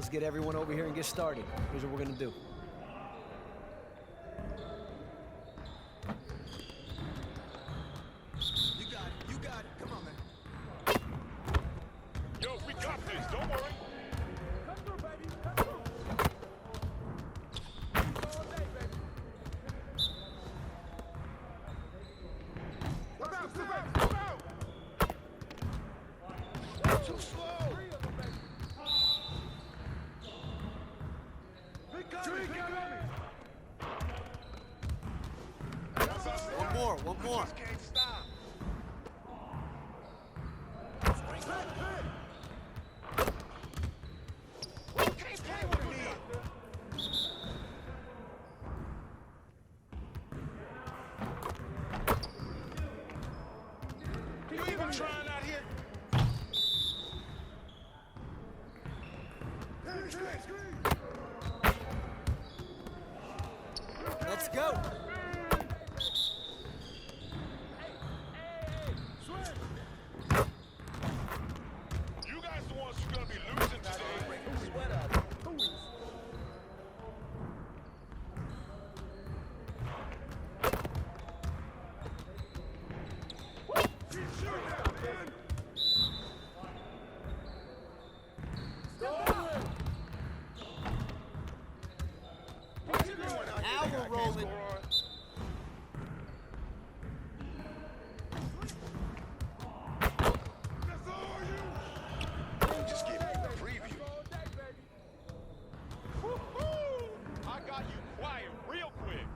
Let's get everyone over here and get started. Here's what we're gonna do. You got it. Come on, man. Yo, we got this. Don't worry. Come through, baby. Come through. All day, baby. Step out, step out, step out. Too slow. One more. Can't stop. Can't play with me. You even trying out here? Let's go. You guys the ones who gonna be losing today. Now we're rolling. Just give me a preview. Woo-hoo! I got you quiet real quick.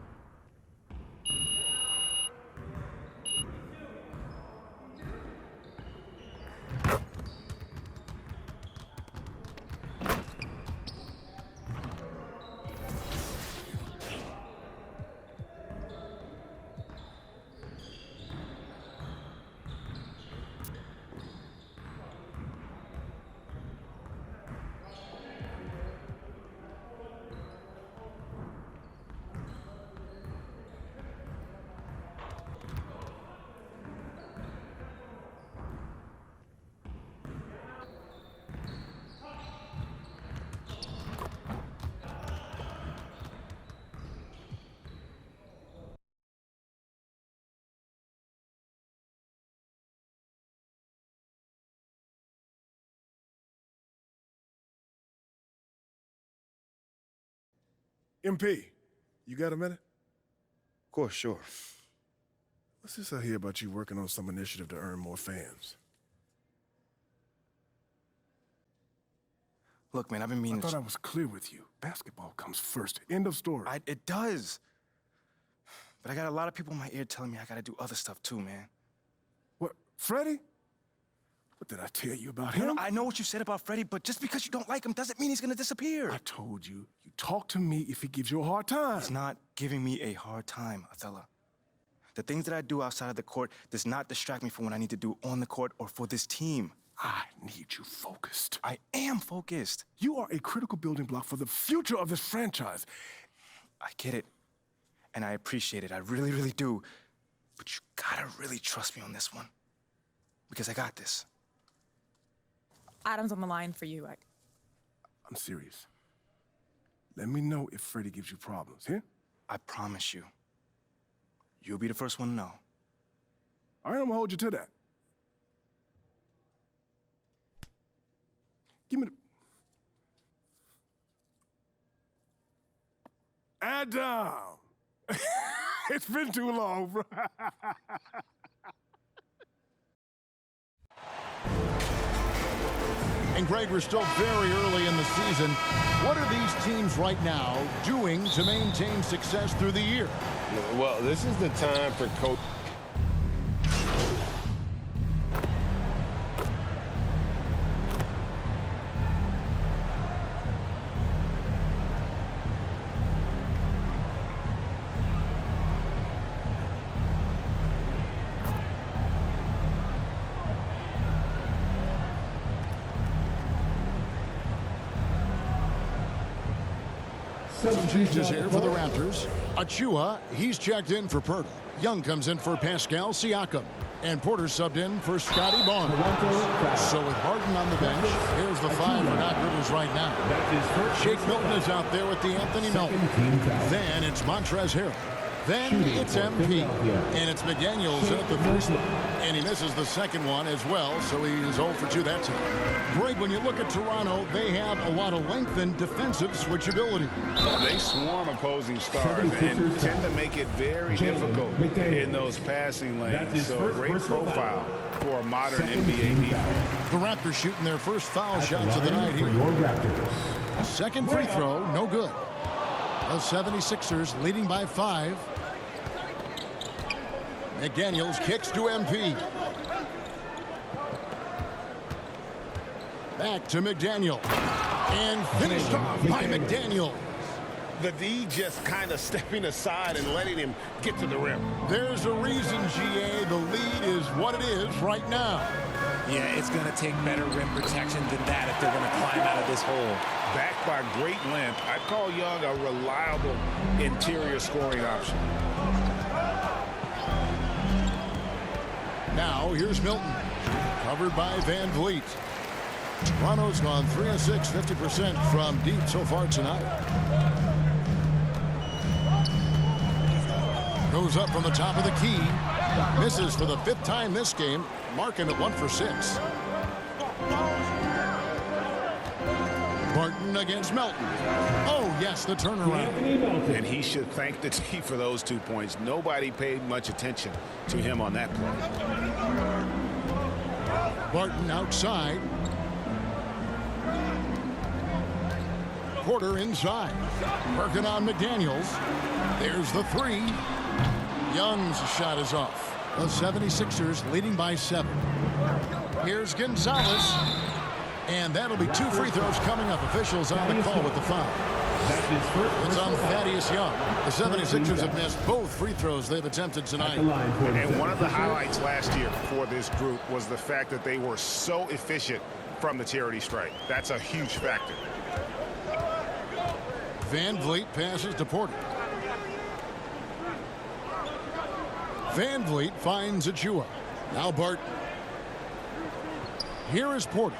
MP, you got a minute? Of course, sure. What's this I hear about you working on some initiative to earn more fans? Look, man, I've been meaning I thought I was clear with you. Basketball comes first. End of story. It does. But I got a lot of people in my ear telling me I gotta do other stuff too, man. What, Freddie? What did I tell you about No, him? I know what you said about Freddie, but just because you don't like him doesn't mean he's gonna disappear. I told you, you talk to me if he gives you a hard time. He's not giving me a hard time, Othello. The things that I do outside of the court does not distract me from what I need to do on the court or for this team. I need you focused. I am focused. You are a critical building block for the future of this franchise. I get it, and I appreciate it. I really, really do. But you gotta really trust me on this one, because I got this. Adam's on the line for you. I'm serious. Let me know if Freddie gives you problems, here? I promise you. You'll be the first one to know. All right, I'm gonna hold you to that. Give me the... Adam! It's been too long, bro. And Greg, we're still very early in the season. What are these teams right now doing to maintain success through the year? Well, this is the time for coach. Some changes here for the Raptors. Achua, he's checked in for Pirtle. Young comes in for Pascal Siakam. And Porter subbed in for Scotty Barnes. So with Harden on the bench, here's the 5 for Doc Rivers right now. Shake Milton is out there with the Anthony Melton. Then it's Montrezl Harrell. Then it's MP. And it's McDaniels at the first one. And he misses the second one as well, so he's 0 for 2 that time. Greg, when you look at Toronto, they have a lot of length and defensive switchability. They swarm opposing stars and tend to make it very difficult in those passing lanes. So a great profile for a modern NBA defense. The Raptors shooting their first foul shots of the night here. Second free throw, no good. The 76ers leading by 5. McDaniels kicks to MP. Back to McDaniel. And finished off by McDaniel. The D just kind of stepping aside and letting him get to the rim. There's a reason, GA, the lead is what it is right now. Yeah, it's going to take better rim protection than that if they're going to climb out of this hole. Backed by great length, I call Young a reliable interior scoring option. Now here's Milton, covered by Van Vliet. Toronto's gone 3 of 6, 50% from deep so far tonight. Goes up from the top of the key. Misses for the 5th time this game. Marking at 1 for 6. Barton against Melton. Oh, yes, the turnaround. And he should thank the D for those 2 points. Nobody paid much attention to him on that play. Barton outside. Porter inside. Working on McDaniels. There's the 3. Young's shot is off. The 76ers leading by 7. Here's Gonzalez. And that'll be 2 free throws coming up. Officials on the call with the foul. It's on Thaddeus Young. The 76ers have missed both free throws they've attempted tonight. And one of the highlights last year for this group was the fact that they were so efficient from the charity stripe. That's a huge factor. Van Vliet passes to Porter. Van Vliet finds Achua. Now Barton. Here is Porter.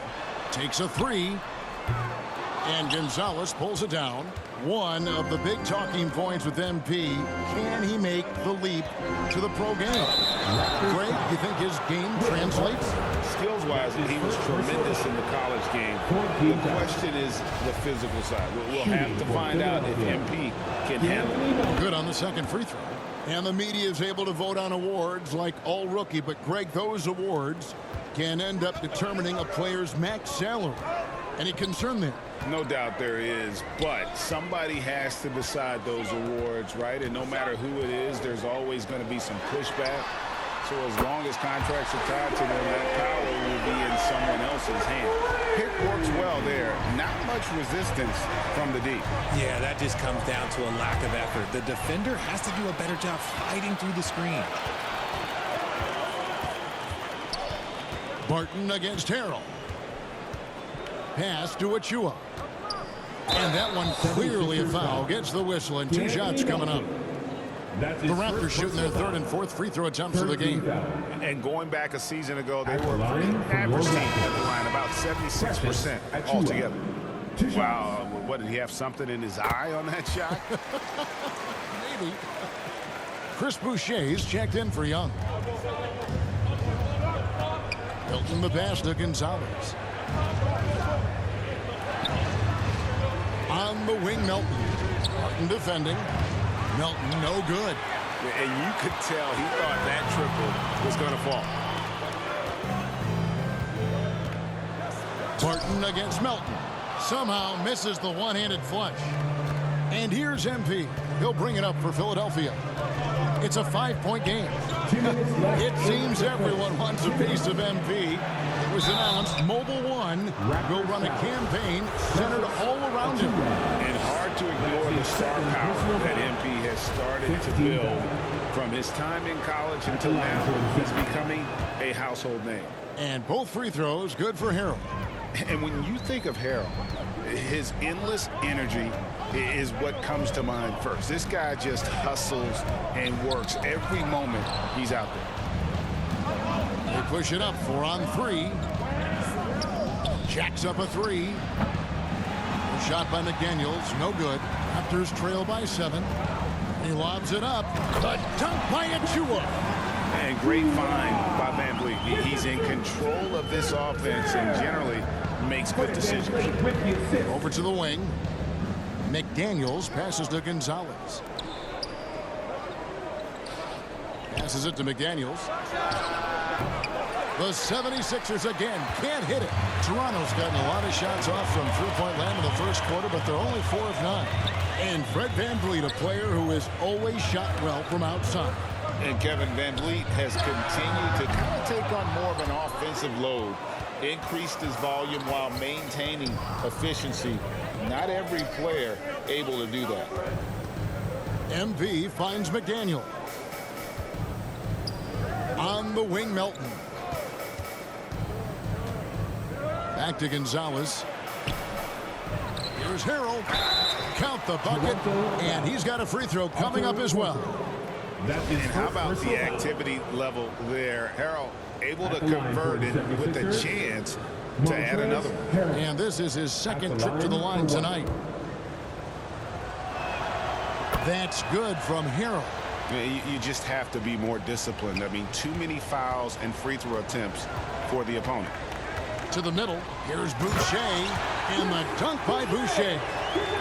Takes a 3. And Gonzalez pulls it down. One of the big talking points with MP. Can he make the leap to the pro game? Greg, you think his game translates? Skills-wise, he was tremendous in the college game. The question is the physical side. We'll have to find out if MP can handle it. Good on the second free throw. And the media is able to vote on awards like all rookie. But, Greg, those awards can end up determining a player's max salary. Any concern there? No doubt there is, but somebody has to decide those awards, right? And no matter who it is, there's always going to be some pushback. So as long as contracts are tied to them, that power will be in someone else's hand. Pick works well there. Not much resistance from the D. Yeah, that just comes down to a lack of effort. The defender has to do a better job fighting through the screen. Barton against Harrell. Pass to Achua. And that one clearly a foul. Gets the whistle and 2 shots coming up. The Raptors shooting their 3rd and 4th free throw attempts of the game. And going back a season ago, they were a pretty average team at the line, about 76% altogether. Wow, what, did he have something in his eye on that shot? Maybe. Chris Boucher's checked in for Young. Milton the pass to Gonzalez. On the wing, Melton. Martin defending. Melton, no good. And you could tell he thought that triple was going to fall. Barton against Melton. Somehow misses the one-handed flush. And here's MP. He'll bring it up for Philadelphia. It's a 5-point game. It seems everyone wants a piece of MP. It was announced Mobile One will run a campaign centered all around him. And hard to ignore the star power that MP has started to build from his time in college until now. He's becoming a household name. And both free throws good for Harrell. And when you think of Harrell, his endless energy is what comes to mind first. This guy just hustles and works every moment he's out there. push it up. 4 on 3. Jacks up a 3. Shot by McDaniels. No good. Raptors trail by 7. He lobs it up. The dunk by Achua. And great find by Van Vliet. He's in control of this offense and generally makes good decisions. Over to the wing. McDaniels passes to Gonzalez. Passes it to McDaniels. The 76ers again can't hit it. Toronto's gotten a lot of shots off from three-point land in the first quarter, but they're only 4 of 9. And Fred VanVleet, a player who has always shot well from outside. And Kevin Van Vliet has continued to kind of take on more of an offensive load. Increased his volume while maintaining efficiency. Not every player able to do that. MP finds McDaniel. On the wing, Melton. Back to Gonzalez. Here's Harrell. Count the bucket. And he's got a free throw coming up as well. And how about the activity level there? Harrell able to convert it with a chance to add another one. And this is his second trip to the line tonight. That's good from Harrell. You just have to be more disciplined. I mean, too many fouls and free throw attempts for the opponent. To the middle. Here's Boucher. And the dunk by Boucher.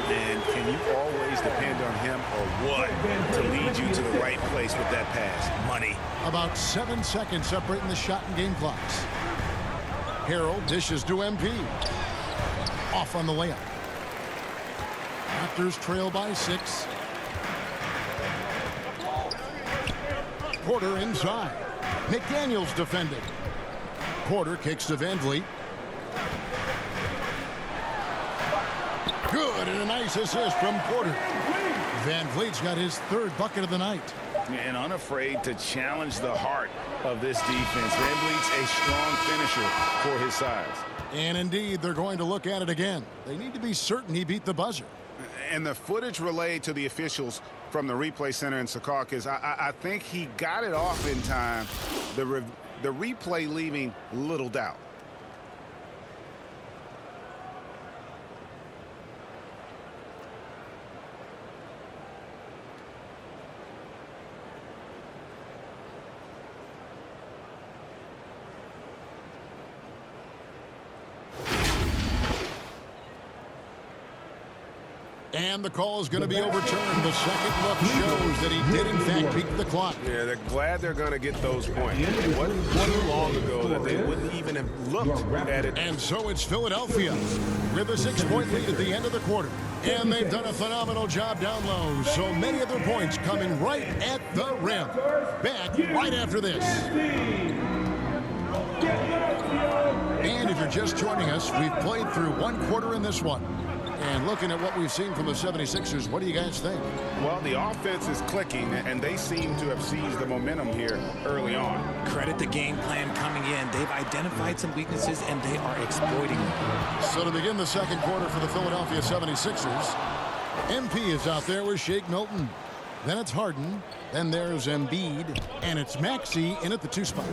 And can you always depend on him or what to lead you to the right place with that pass? Money. About 7 seconds separating the shot and game clocks. Harrell dishes to MP. Off on the layup. Raptors trail by 6. Porter inside. McDaniels defending. Porter kicks to VanVleet. Good, and a nice assist from Porter. VanVleet's got his 3rd bucket of the night. And unafraid to challenge the heart of this defense. VanVleet's a strong finisher for his size. And indeed, they're going to look at it again. They need to be certain he beat the buzzer. And the footage relayed to the officials from the replay center in Secaucus, I think he got it off in time. The replay leaving little doubt. And the call is going to be overturned. The second look shows that he did, in fact, beat the clock. Yeah, they're glad they're going to get those points. It wasn't too long ago that they wouldn't even have looked at it. And so it's Philadelphia with a 6-point lead at the end of the quarter. And they've done a phenomenal job down low. So many of their points coming right at the rim. Back right after this. And if you're just joining us, we've played through 1 quarter in this one. And looking at what we've seen from the 76ers, what do you guys think? Well, the offense is clicking, and they seem to have seized the momentum here early on. Credit the game plan coming in. They've identified some weaknesses, and they are exploiting them. So to begin the second quarter for the Philadelphia 76ers, MP is out there with Shake Milton. Then it's Harden. Then there's Embiid. And it's Maxey in at the 2 spot.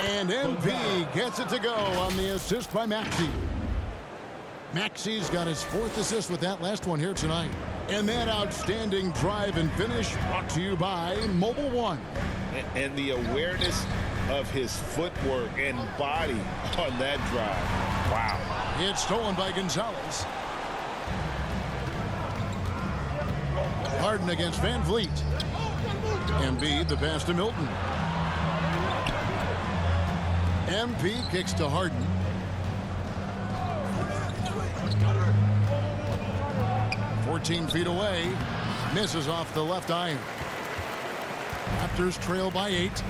And MP gets it to go on the assist by Maxey. Maxey's got his 4th assist with that last one here tonight. And that outstanding drive and finish brought to you by Mobile One. And the awareness of his footwork and body on that drive. Wow. It's stolen by Gonzalez. Harden against VanVleet. Embiid, the pass to Milton. MP kicks to Harden. "14 feet away. Misses off the left iron. Raptors trail by 8.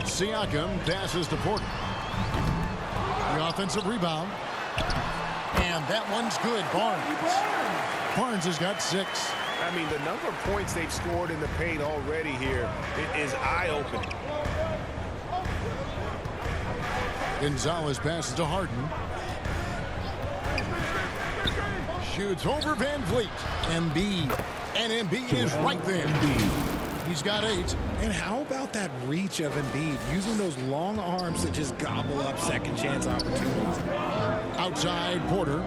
Siakam passes to Porter. The offensive rebound. And that one's good. Barnes has got 6. I mean, the number of points they've scored in the paint already here is eye-opening. Gonzalez passes to Harden. Shoots over VanVleet. Embiid. And Embiid is right there. He's got 8. And how about that reach of Embiid, using those long arms to just gobble up second chance opportunities? Outside, Porter.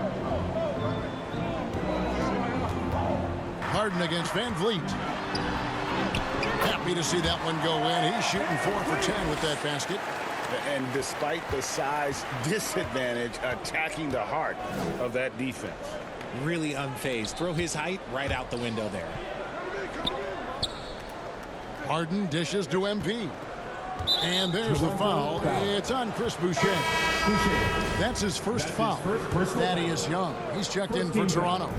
Harden against Van Vliet. Happy to see that one go in. He's shooting 4 for 10 with that basket. And despite the size disadvantage, attacking the heart of that defense. Really unfazed. Throw his height right out the window there. Harden dishes to MP. And there's the foul. It's on Chris Boucher. That's his first foul. Thaddeus Young. He's checked in for Toronto.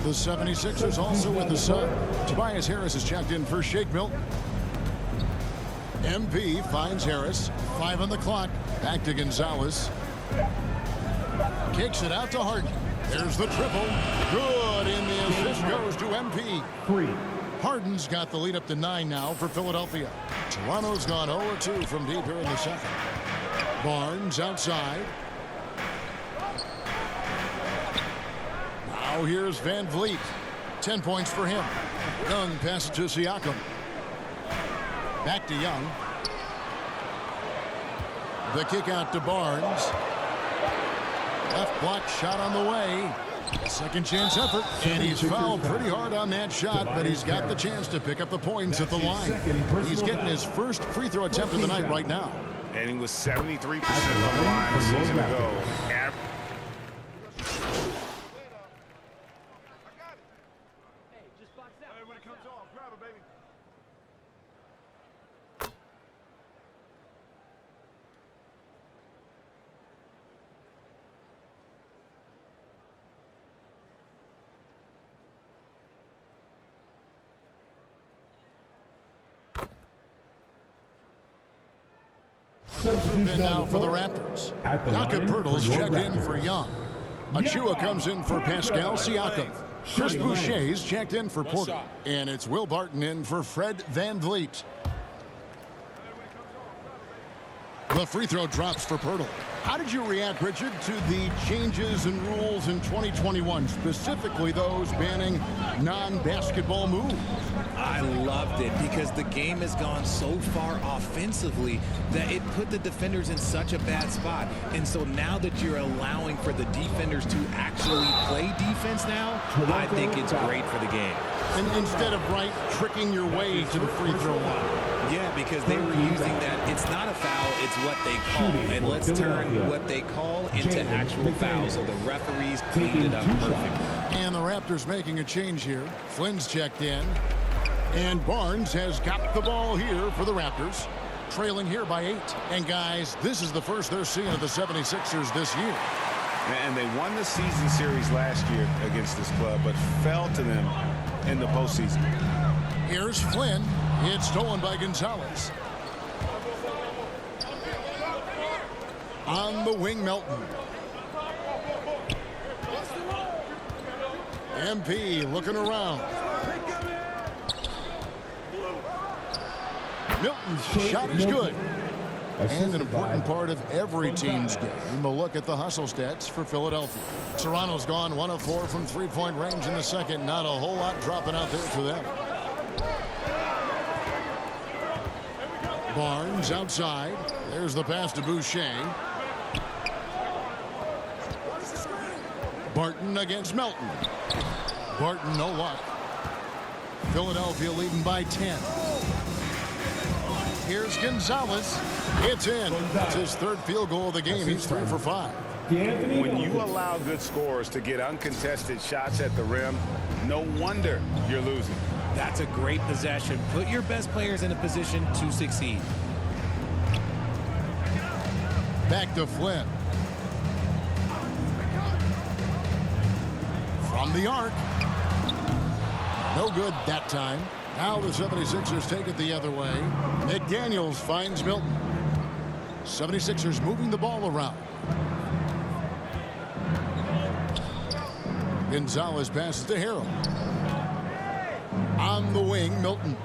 The 76ers also with the sub. Tobias Harris is checked in for Shake Milton. MP finds Harris. 5 on the clock. Back to Gonzalez. Kicks it out to Harden. There's the triple. Good, and the assist goes to MP. Harden's got the lead up to 9 now for Philadelphia. Toronto's gone 0-2 from deep here in the second. Barnes outside. Now here's Van Vliet. 10 points for him. Young passes to Siakam. Back to Young. The kick out to Barnes. Left block shot on the way. Second chance effort. And he's fouled pretty hard on that shot, but he's got the chance to pick up the points at the line. He's getting his first free throw attempt of the night right now. And he was 73% from the line a season ago. When it comes off, grab it, baby. And now for the Raptors. Jakob Poeltl's checked in for Young. Achua comes in for Pascal Siakam. Chris Boucher's checked in for Porter. And it's Will Barton in for Fred Van Vliet. The free throw drops for Poeltl. How did you react, Richard, to the changes in rules in 2021, specifically those banning non-basketball moves? I loved it because the game has gone so far offensively that it put the defenders in such a bad spot. And so now that you're allowing for the defenders to actually play defense now, I think it's great for the game. And instead of tricking your way to the free throw line. Yeah, because they were using that. It's not a foul, it's what they call. And let's turn what they call into actual fouls. So the referees cleaned it up perfectly. And the Raptors making a change here. Flynn's checked in. And Barnes has got the ball here for the Raptors. Trailing here by 8. And guys, this is the first they're seeing of the 76ers this year. And they won the season series last year against this club, but fell to them in the postseason. Here's Flynn. It's stolen by Gonzalez. On the wing, Melton. MP looking around. Milton's shot is good. And an important part of every team's game, a look at the hustle stats for Philadelphia. Toronto's gone 1 of 4 from three-point range in the second. Not a whole lot dropping out there for them. Barnes outside. There's the pass to Boucher. Barton against Melton. Barton, no luck. Philadelphia leading by 10. Here's Gonzalez. It's in. It's his third field goal of the game. He's 3 for 5. When you allow good scorers to get uncontested shots at the rim, no wonder you're losing. That's a great possession. Put your best players in a position to succeed. Back to Flynn. From the arc. No good that time. Now the 76ers take it the other way. McDaniels finds Milton. 76ers moving the ball around. Gonzalez passes to Harrell. On the wing, Milton.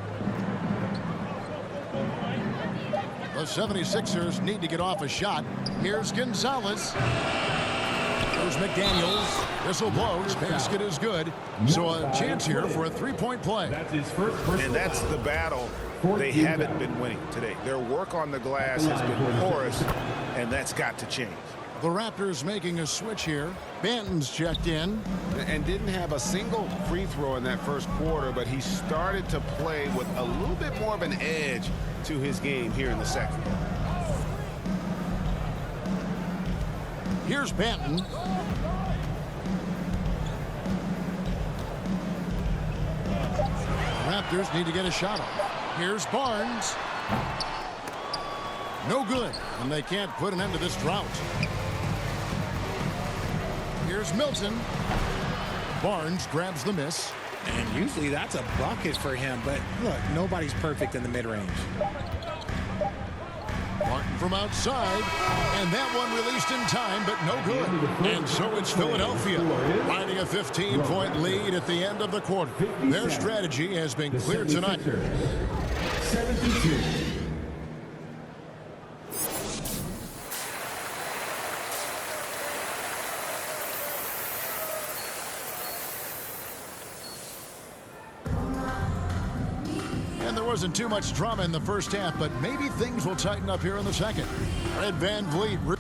The 76ers need to get off a shot. Here's Gonzalez. They're Here's McDaniels. Whistle blows. Basket is good. So a chance here for a three-point play. And that's the battle they haven't been winning today. Their work on the glass has been porous, and that's got to change. The Raptors making a switch here. Banton's checked in. And didn't have a single free throw in that first quarter, but he started to play with a little bit more of an edge to his game here in the second. Here's Banton. Raptors need to get a shot off. Here's Barnes. No good, and they can't put an end to this drought. Here's Milton. Barnes grabs the miss. And usually that's a bucket for him, but look, nobody's perfect in the mid-range. Martin from outside, and that one released in time, but no good. And so it's Philadelphia, riding a 15-point lead at the end of the quarter. Their strategy has been clear tonight. 72. And there wasn't too much drama in the first half, but maybe things will tighten up here in the second. Fred VanVleet.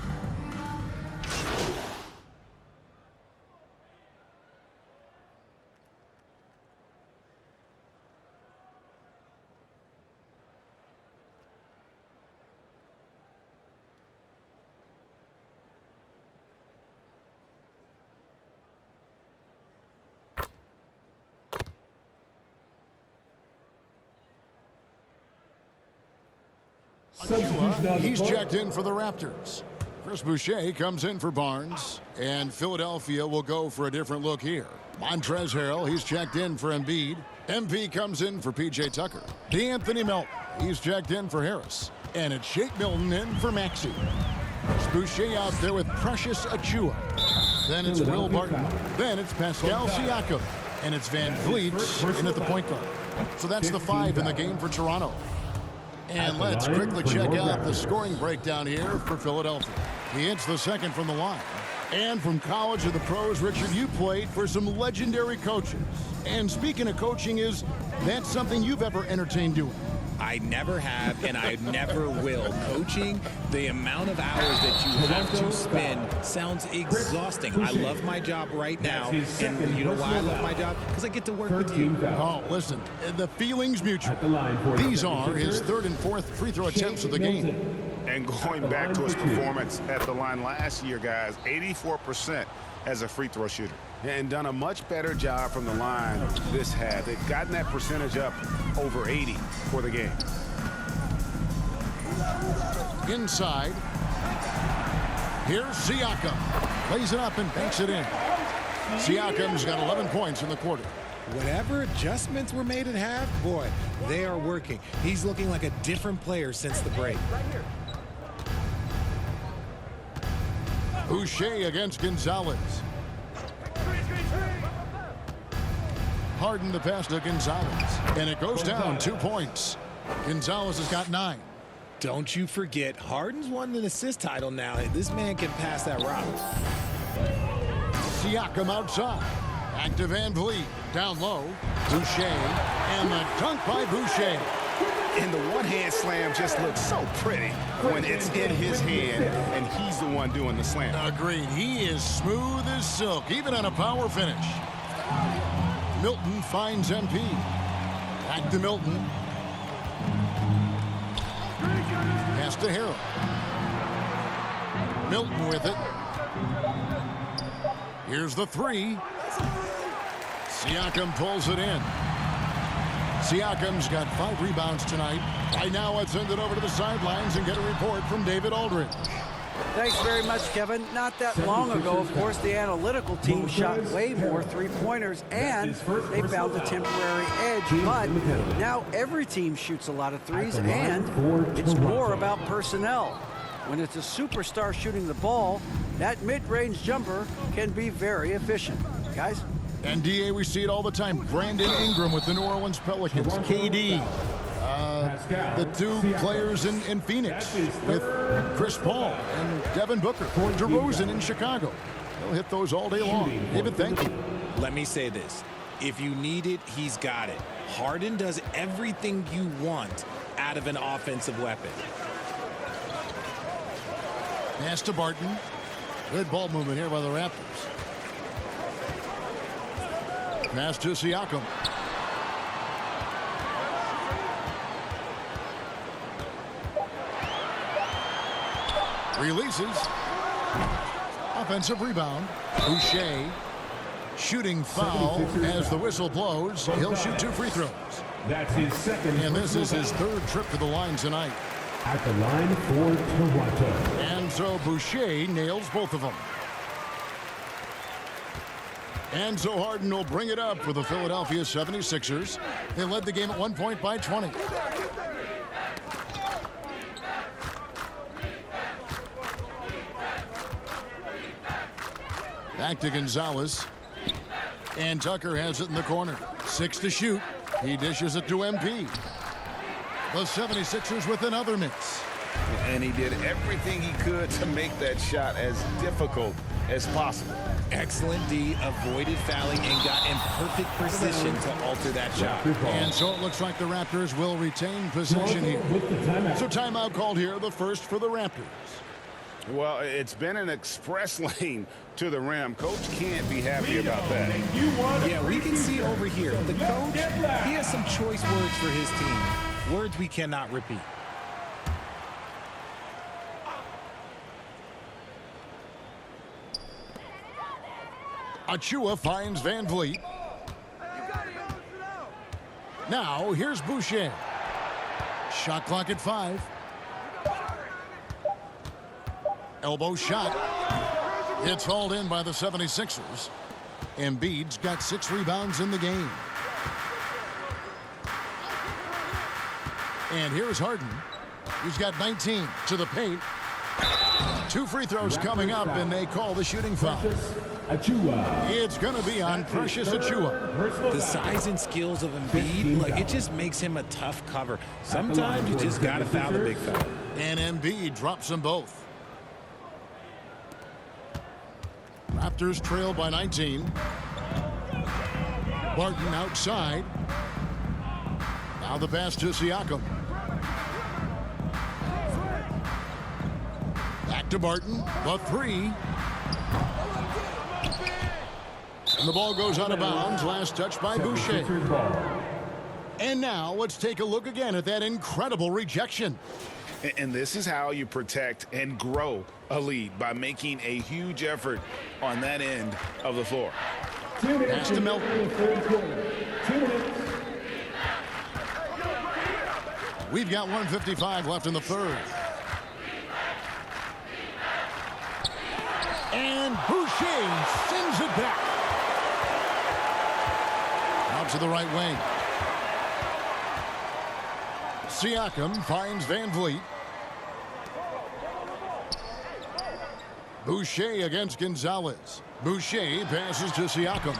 He's checked in for the Raptors. Chris Boucher comes in for Barnes, and Philadelphia will go for a different look here. Montrezl Harrell, he's checked in for Embiid. MP comes in for P.J. Tucker. DeAnthony Melton, he's checked in for Harris. And it's Shake Milton in for Maxey. It's Boucher out there with Precious Achiuwa. Then it's Will Barton. Then it's Pascal Siakam. And it's VanVleet in at the point guard. So that's the 5 in the game for Toronto. And let's quickly check out the scoring breakdown here for Philadelphia. He hits the second from the line. And from college to the pros, Richard, you played for some legendary coaches. And speaking of coaching, is that something you've ever entertained doing? I never have, and I never will. Coaching, the amount of hours that you have to spend sounds exhausting. I love my job right now, and you know why I love my job? Because I get to work with you. Oh, listen, the feeling's mutual. These are his third and fourth free throw attempts of the game. And going back to his performance at the line last year, guys, 84% as a free throw shooter. And done a much better job from the line this half. They've gotten that percentage up over 80 for the game. Inside. Here's Siakam. Plays it up and banks it in. Siakam's got 11 points in the quarter. Whatever adjustments were made at half, boy, they are working. He's looking like a different player since the break. Boucher against Gonzalez. Harden the pass to Gonzalez. And it goes down 2 points. Gonzalez has got 9. Don't you forget, Harden's won an assist title now. This man can pass that route. Siakam outside. Back to VanVleet. Down low. Boucher. And the dunk by Boucher. And the one-hand slam just looks so pretty when it's in his hand and he's the one doing the slam. Agreed. He is smooth as silk, even on a power finish. Milton finds MP. Back to Milton. Pass to Harrell. Milton with it. Here's the 3. Siakam pulls it in. Siakam's got 5 rebounds tonight. Right now, let's send it over to the sidelines and get a report from David Aldridge. Thanks very much, Kevin. Not that long ago, of course, the analytical team shot way more three-pointers, and they found a temporary edge. But now every team shoots a lot of threes, and it's more about personnel. When it's a superstar shooting the ball, that mid-range jumper can be very efficient. Guys? And DA, we see it all the time. Brandon Ingram with the New Orleans Pelicans. KD. The 2 players in Phoenix with Chris Paul and Devin Booker. DeRozan in Chicago. He'll hit those all day long. David, thank you. Let me say this. If you need it, he's got it. Harden does everything you want out of an offensive weapon. Pass to Barton. Good ball movement here by the Raptors. Pass to Siakam. Releases. Offensive rebound. Boucher. Shooting foul as the whistle blows. He'll shoot 2 free throws. That's his second. And this is his 3rd trip to the line tonight. At the line for Toronto. And so Boucher nails both of them. And so Harden will bring it up for the Philadelphia 76ers. They led the game at 1 point by 20. Back to Gonzalez. And Tucker has it in the corner. 6 to shoot. He dishes it to MP. The 76ers with another miss. And he did everything he could to make that shot as difficult as possible. Excellent D, avoided fouling, and got in perfect position to alter that shot. And so it looks like the Raptors will retain possession here. So timeout called here, the first for the Raptors. Well, it's been an express lane to the rim. Coach can't be happy about that. Yeah, we can see over here. The coach, he has some choice words for his team. Words we cannot repeat. Achua finds Van Vliet. Now, here's Boucher. Shot clock at 5. Elbow shot. It's hauled in by the 76ers. Embiid's got 6 rebounds in the game. And here's Harden. He's got 19 to the paint. 2 free throws coming up, and they call the shooting foul. It's going to be on Precious Achua. The size and skills of Embiid, like, it just makes him a tough cover. Sometimes you just got to foul the big fella. And Embiid drops them both. Raptors trail by 19. Barton outside. Now the pass to Siakam. Back to Barton. The 3. And the ball goes out of bounds. Last touch by Boucher. And now let's take a look again at that incredible rejection. And this is how you protect and grow a lead, by making a huge effort on that end of the floor. Pass to Melton. We've got 1:55 left in the 3rd. And Boucher sends it back. Out to the right wing. Siakam finds Van Vliet. Boucher against Gonzalez. Boucher passes to Siakam.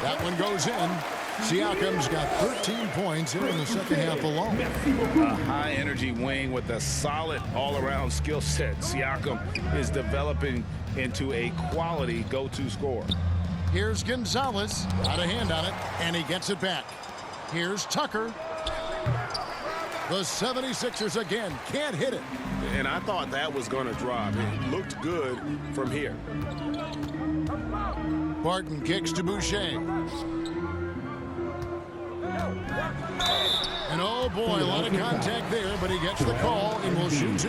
That one goes in. Siakam's got 13 points here in the second half alone. A high-energy wing with a solid all-around skill set. Siakam is developing into a quality go-to scorer. Here's Gonzalez. Got a hand on it, and he gets it back. Here's Tucker. The 76ers again can't hit it. And I thought that was going to drop. It looked good from here. Barton kicks to Boucher. And oh boy, a lot of contact there, but he gets the call and will shoot 2.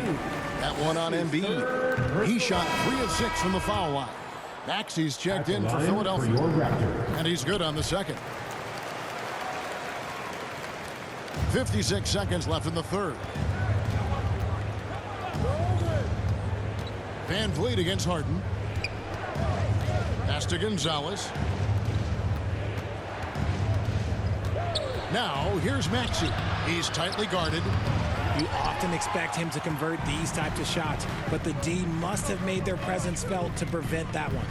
That one on Embiid. He shot 3 of 6 from the foul line. Maxey's checked in for Philadelphia. And he's good on the second. 56 seconds left in the 3rd. Van Vliet against Harden. Pass to Gonzalez. Now, here's Maxey. He's tightly guarded. You often expect him to convert these types of shots, but the D must have made their presence felt to prevent that one.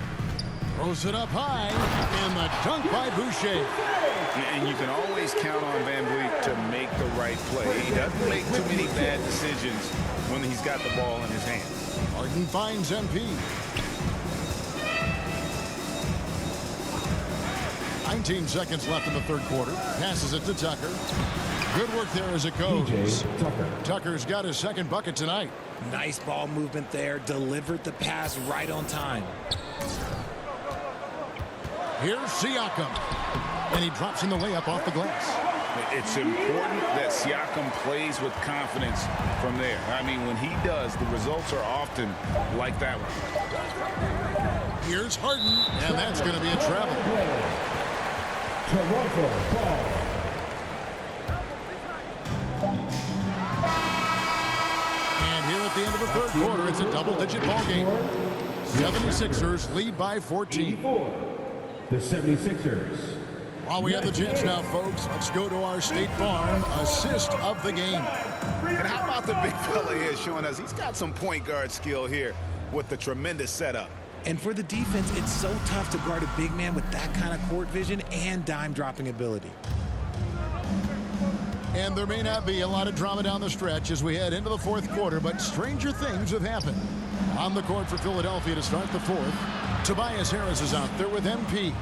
Throws it up high, and the dunk by Boucher. And you can always count on Van Vliet to make the right play. He doesn't make too many bad decisions when he's got the ball in his hands. Harden finds MP. 19 seconds left in the third quarter. Passes it to Tucker. Good work there as it goes. Tucker's got his second bucket tonight. Nice ball movement there. Delivered the pass right on time. Here's Siakam. And he drops in the layup off the glass. It's important that Siakam plays with confidence from there. I mean, when he does, the results are often like that one. Here's Harden, and that's going to be a travel. Toronto ball. And here at the end of the third quarter, it's a double-digit ball game. 76ers lead by 14. The 76ers. While we have the chance now, folks, let's go to our State Farm assist of the game. And how about the big fella here showing us he's got some point guard skill here with the tremendous setup. And for the defense, it's so tough to guard a big man with that kind of court vision and dime-dropping ability. And there may not be a lot of drama down the stretch as we head into the fourth quarter, but stranger things have happened. On the court for Philadelphia to start the fourth, Tobias Harris is out there with MP.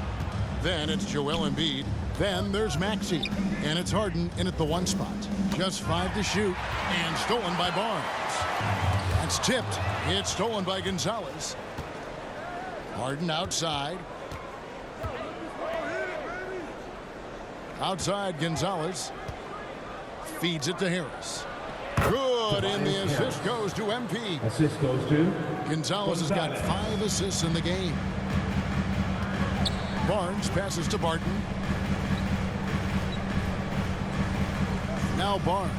Then it's Joel Embiid. Then there's Maxey. And it's Harden in at the one spot. Just 5 to shoot. And stolen by Barnes. That's tipped. It's stolen by Gonzalez. Harden outside. Outside Gonzalez. Feeds it to Harris. Good, and the assist goes to MP. Assist goes to Gonzalez has got 5 assists in the game. Barnes passes to Barton. Now Barnes.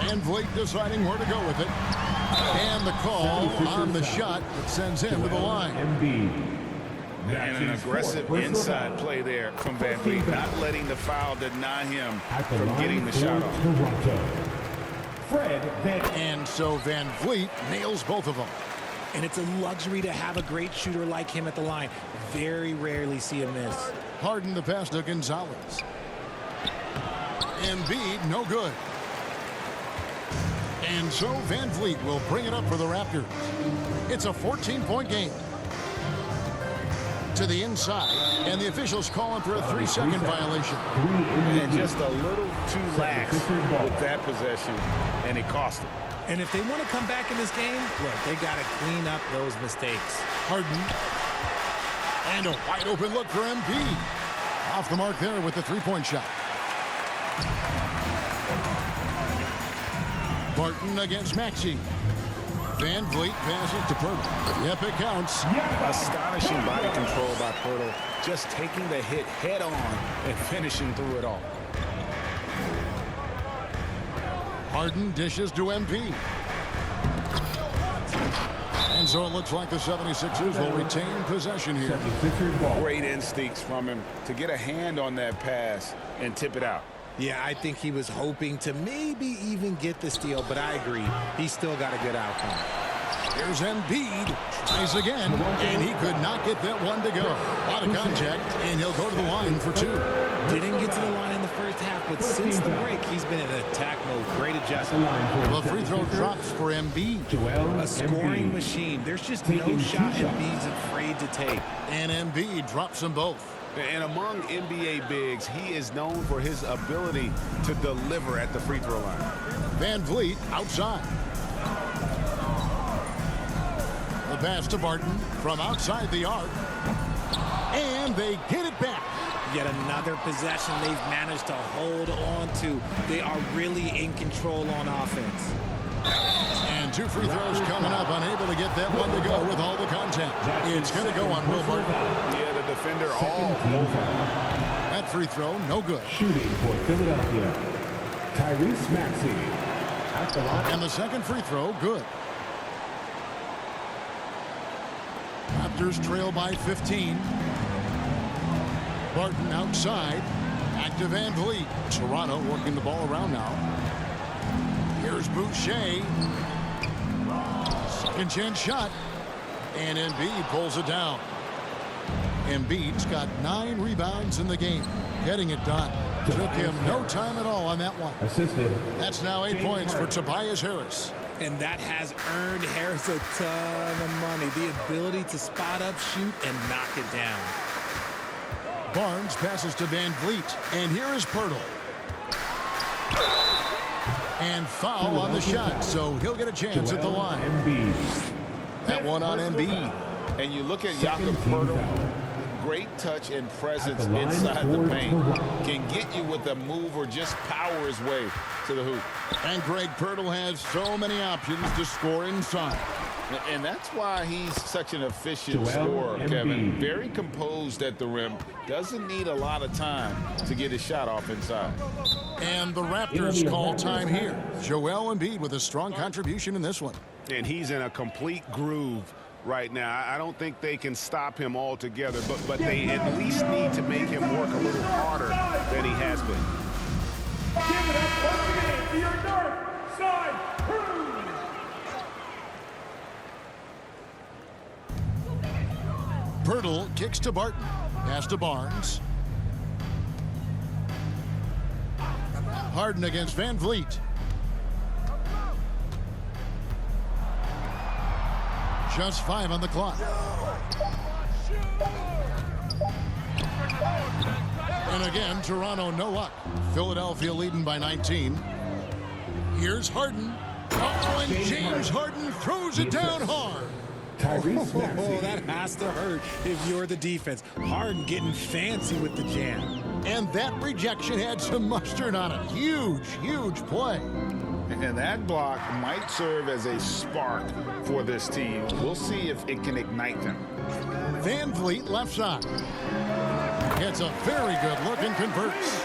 And Vliet deciding where to go with it. And the call on the shot that sends him to the line. And an aggressive inside play there from Van Vliet, not letting the foul deny him from getting the shot off. And so Van Vliet nails both of them. And it's a luxury to have a great shooter like him at the line. Very rarely see a miss. Harden the pass to Gonzalez. Embiid, no good. And so Van Vliet will bring it up for the Raptors. It's a 14-point game. To the inside, and the officials calling for a 3-second violation. And just a little too lax with that possession, and it cost them. And if they want to come back in this game, look, they got to clean up those mistakes. Harden. And a wide open look for MP. Off the mark there with the three-point shot. Barton against Maxey. Van Vliet passes to Poeltl. Yep, it counts. Astonishing body control by Poeltl, just taking the hit head on and finishing through it all. Harden dishes to MP. And so it looks like the 76ers will retain possession here. Great instincts from him to get a hand on that pass and tip it out. Yeah, I think he was hoping to maybe even get the steal, but I agree. He still got a good outcome. Here's Embiid. Tries again, and he could not get that one to go. A lot of contact, and he'll go to the line for 2. Didn't get to the line in the first half, but since the break, he's been in attack mode. Great adjustment. The free throw drops for Embiid. A scoring machine. There's just no shot Embiid's afraid to take. And Embiid drops them both. And among NBA bigs, he is known for his ability to deliver at the free throw line. Van Vliet outside. The pass to Barton from outside the arc. And they get it back. Yet another possession they've managed to hold on to. They are really in control on offense. And 2 free throws coming up, unable to get that one to go with all the contact. It's going to go on Will Barton. Yeah, the defender all over. That free throw, no good. Shooting for Philadelphia, Tyrese Maxey. At the line. And the second free throw, good. Raptors trail by 15. Barton outside. Back to Van Vliet. Toronto working the ball around now. Here's Boucher. Second chance shot. And Embiid pulls it down. Embiid's got 9 rebounds in the game. Getting it done. Took him no time at all on that one. Assisted. That's now 8 points for Tobias Harris. And that has earned Harris a ton of money. The ability to spot up, shoot, and knock it down. Barnes passes to Van Vliet. And here is Pirtle. And foul on the shot, so he'll get a chance at the line. That one on Embiid. And you look at Jakob Poeltl, great touch and presence inside the paint. Can get you with a move or just power his way to the hoop. And Greg Pirtle has so many options to score inside. And that's why he's such an efficient scorer, Kevin. Very composed at the rim. Doesn't need a lot of time to get his shot off inside. And the Raptors call time here. Joel Embiid with a strong contribution in this one. And he's in a complete groove right now. I don't think they can stop him altogether, but they at least need to make him work a little harder than he has been. Give it up once again to your north side crew. Pirtle kicks to Barton. Pass to Barnes. Harden against Van Vliet. Just 5 on the clock. And again, Toronto no luck. Philadelphia leading by 19. Here's Harden. Oh, and James Harden throws it down hard. Oh, that has to hurt if you're the defense. Harden getting fancy with the jam. And that rejection had some mustard on it. Huge, huge play. And that block might serve as a spark for this team. We'll see if it can ignite them. Van Vliet left side. Gets a very good look and converts.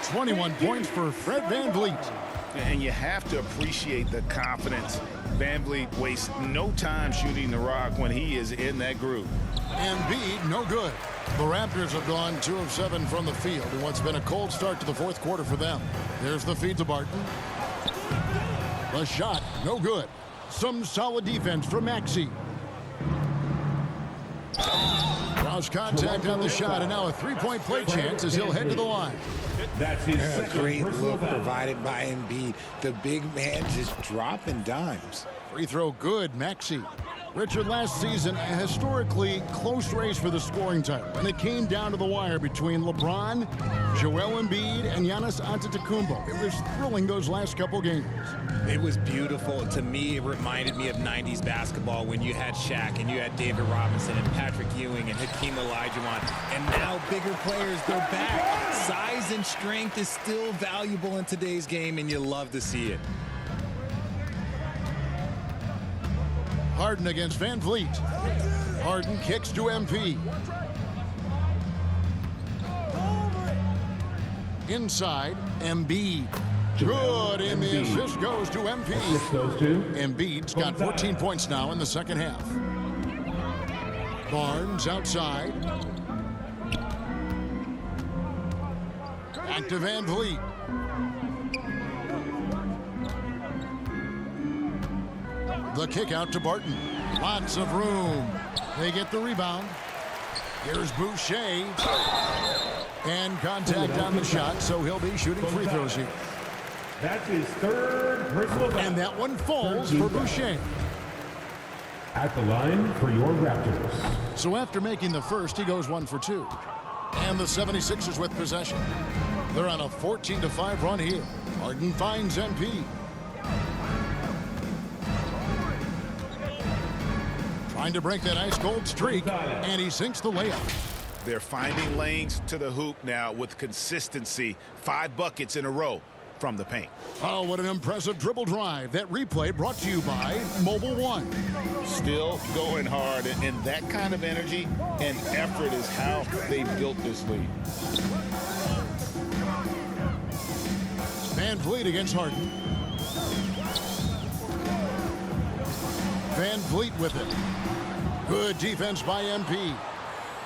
21 points for Fred Van Vliet. And you have to appreciate the confidence. Van Vliet wastes no time shooting the rock when he is in that groove. Embiid, no good. The Raptors have gone 2 of 7 from the field in what's been a cold start to the fourth quarter for them. There's the feed to Barton. The shot, no good. Some solid defense from Maxey. Draws contact on the shot, and now a three-point play chance as he'll head to the line. That's his A great personal look foul. provided by Embiid. The big man just dropping dimes. Free throw good, Maxey. Richard, last season, a historically close race for the scoring title, and it came down to the wire between LeBron, Joel Embiid, and Giannis Antetokounmpo. It was thrilling those last couple games. It was beautiful. To me, it reminded me of 90s basketball when you had Shaq and you had David Robinson and Patrick Ewing and Hakeem Olajuwon. And now bigger players, they're back. Size and strength is still valuable in today's game, and you love to see it. Harden against Van Vliet. Harden kicks to MP. Inside, Embiid. Good, and the assist goes to MP. Embiid's got 14 points now in the second half. Barnes outside. Back to Van Vliet. The kick out to Barton. Lots of room. They get the rebound. Here's Boucher. And contact on the shot, so he'll be shooting free throws here. That's his third personal foul. And that one falls for Boucher. At the line for your Raptors. So after making the first, he goes 1 for 2. And the 76ers with possession. They're on a 14-5 run here. Harden finds MP. Trying to break that ice-cold streak, and he sinks the layup. They're finding lanes to the hoop now with consistency. 5 buckets in a row from the paint. Oh, what an impressive dribble drive. That replay brought to you by Mobile One. Still going hard, and that kind of energy and effort is how they built this lead. Van Vliet against Harden. Van Vliet with it. Good defense by MP.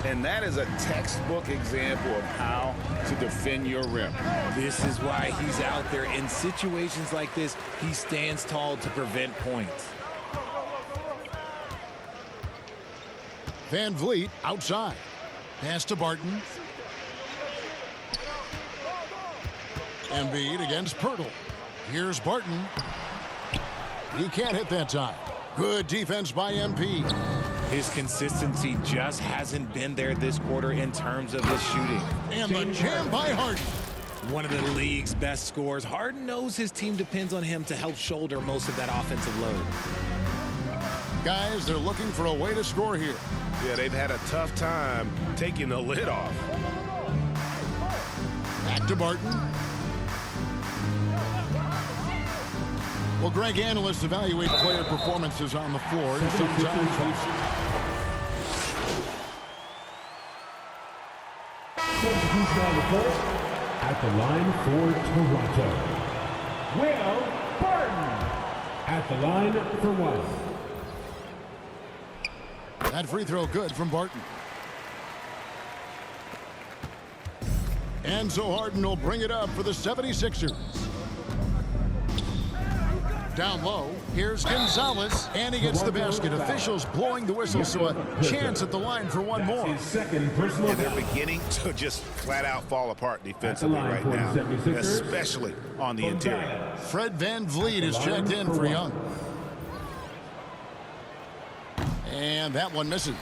And that is a textbook example of how to defend your rim. This is why he's out there. In situations like this, he stands tall to prevent points. Van Vliet outside. Pass to Barton. Embiid against Pirtle. Here's Barton. He can't hit that time. Good defense by MP. His consistency just hasn't been there this quarter in terms of his shooting. And the jam by Harden. One of the league's best scorers. Harden knows his team depends on him to help shoulder most of that offensive load. Guys, they're looking for a way to score here. Yeah, they've had a tough time taking the lid off. Back to Barton. Well, Greg, analysts evaluate player performances on the floor. And sometimes Substitution on the court at the line for Toronto. Will Barton at the line for one. that free throw good from Barton. And so Harden will bring it up for the 76ers. Down low, here's Gonzalez, and he gets the basket. Officials blowing the whistle, so a chance at the line for one more. And they're beginning to just flat out fall apart defensively right now, especially on the interior. Fred VanVleet is checked in for Young. And that one misses.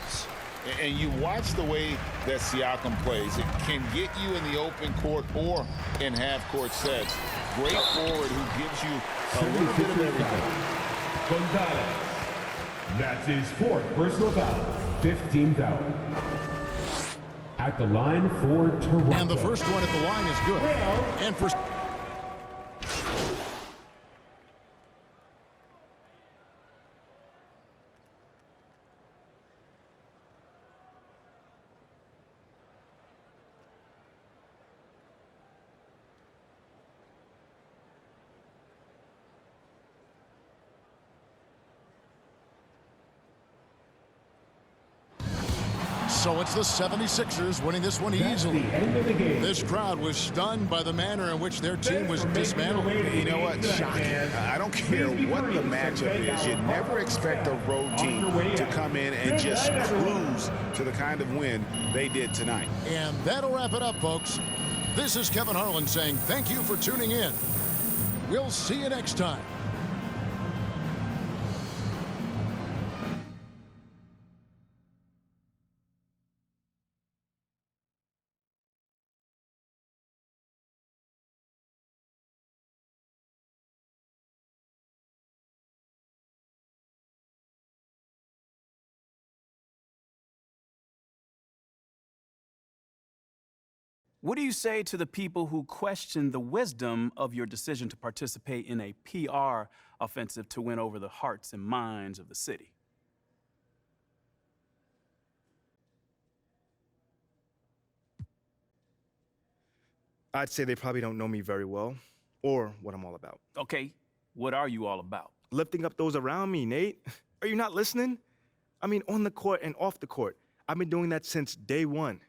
And you watch the way that Siakam plays. It can get you in the open court or in half-court sets. Great forward who gives you a little bit of everything. Gonzalez. That's his fourth personal foul. 15th foul. At the line for Toronto. And the first one at the line is good. And for... So it's the 76ers winning this one easily. This crowd was stunned by the manner in which their team was dismantled. You know what? Shocking. I don't care what the matchup is. You never expect a road team to come in and just cruise to the kind of win they did tonight. And that'll wrap it up, folks. This is Kevin Harlan saying thank you for tuning in. We'll see you next time. What do you say to the people who question the wisdom of your decision to participate in a PR offensive to win over the hearts and minds of the city? I'd say they probably don't know me very well or what I'm all about. Okay, what are you all about? Lifting up those around me, Nate. Are you not listening? I mean, on the court and off the court. I've been doing that since day one.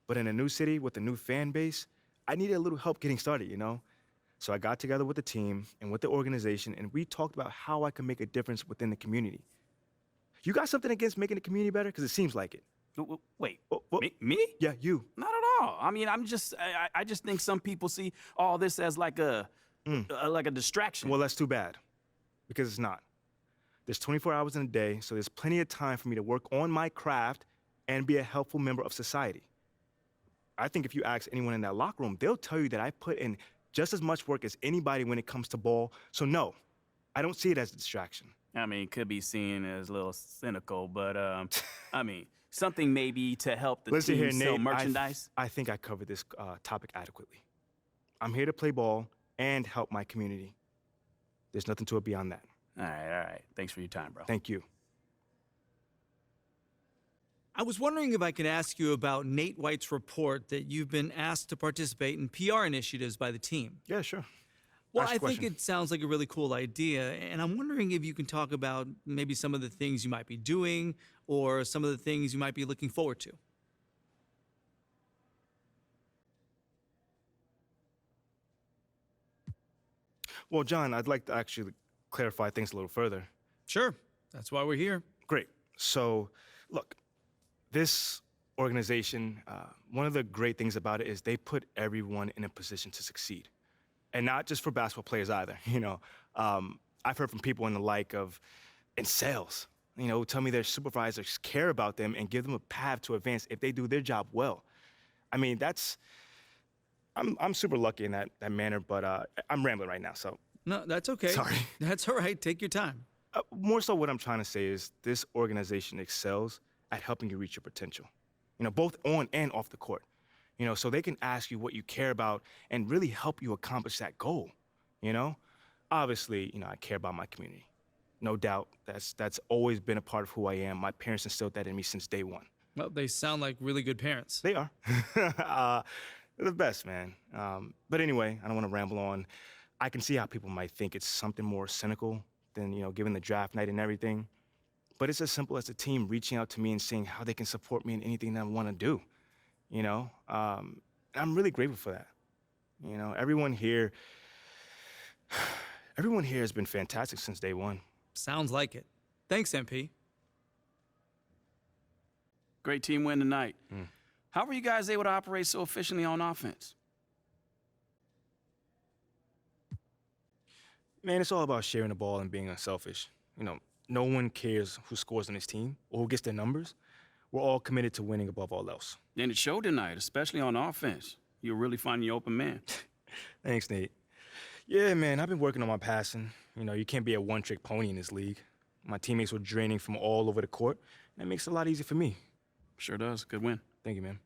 But in a new city with a new fan base, I needed a little help getting started, you know? So I got together with the team and with the organization, and we talked about how I can make a difference within the community. You got something against making the community better? Because it seems like it. Wait, what? Me? Yeah, you. Not at all. I mean, I just think some people see all this as like a distraction. Well, that's too bad, because it's not. There's 24 hours in a day, so there's plenty of time for me to work on my craft and be a helpful member of society. I think if you ask anyone in that locker room, they'll tell you that I put in just as much work as anybody when it comes to ball. So no, I don't see it as a distraction. I mean, it could be seen as a little cynical, but I mean, something maybe to help the Listen team here, sell Nate, merchandise. I think I covered this topic adequately. I'm here to play ball and help my community. There's nothing to it beyond that. All right. Thanks for your time, bro. Thank you. I was wondering if I could ask you about Nate White's report that you've been asked to participate in PR initiatives by the team. Yeah, sure. Well, I think it sounds like a really cool idea, and I'm wondering if you can talk about maybe some of the things you might be doing or some of the things you might be looking forward to. Well, John, I'd like to actually clarify things a little further. Sure. That's why we're here. Great. So, look, this organization, one of the great things about it is they put everyone in a position to succeed. And not just for basketball players either, you know. I've heard from people in sales, who tell me their supervisors care about them and give them a path to advance if they do their job well. I mean, I'm super lucky in that manner, but I'm rambling right now, so. No, that's okay. Sorry. That's all right. Take your time. More so what I'm trying to say is this organization excels at helping you reach your potential, both on and off the court, so they can ask you what you care about and really help you accomplish that goal, Obviously, I care about my community. No doubt, that's always been a part of who I am. My parents instilled that in me since day one. Well, they sound like really good parents. They are. They're the best, man. But anyway, I don't want to ramble on. I can see how people might think it's something more cynical than, given the draft night and everything. But it's as simple as the team reaching out to me and saying how they can support me in anything that I want to do, And I'm really grateful for that. Everyone here has been fantastic since day one. Sounds like it. Thanks, MP. Great team win tonight. How were you guys able to operate so efficiently on offense? Man, it's all about sharing the ball and being unselfish. No one cares who scores on his team or who gets their numbers. We're all committed to winning above all else. And it showed tonight, especially on offense. You're really finding your open man. Thanks, Nate. Yeah, man, I've been working on my passing. You can't be a one-trick pony in this league. My teammates were draining from all over the court, and it makes it a lot easier for me. Sure does. Good win. Thank you, man.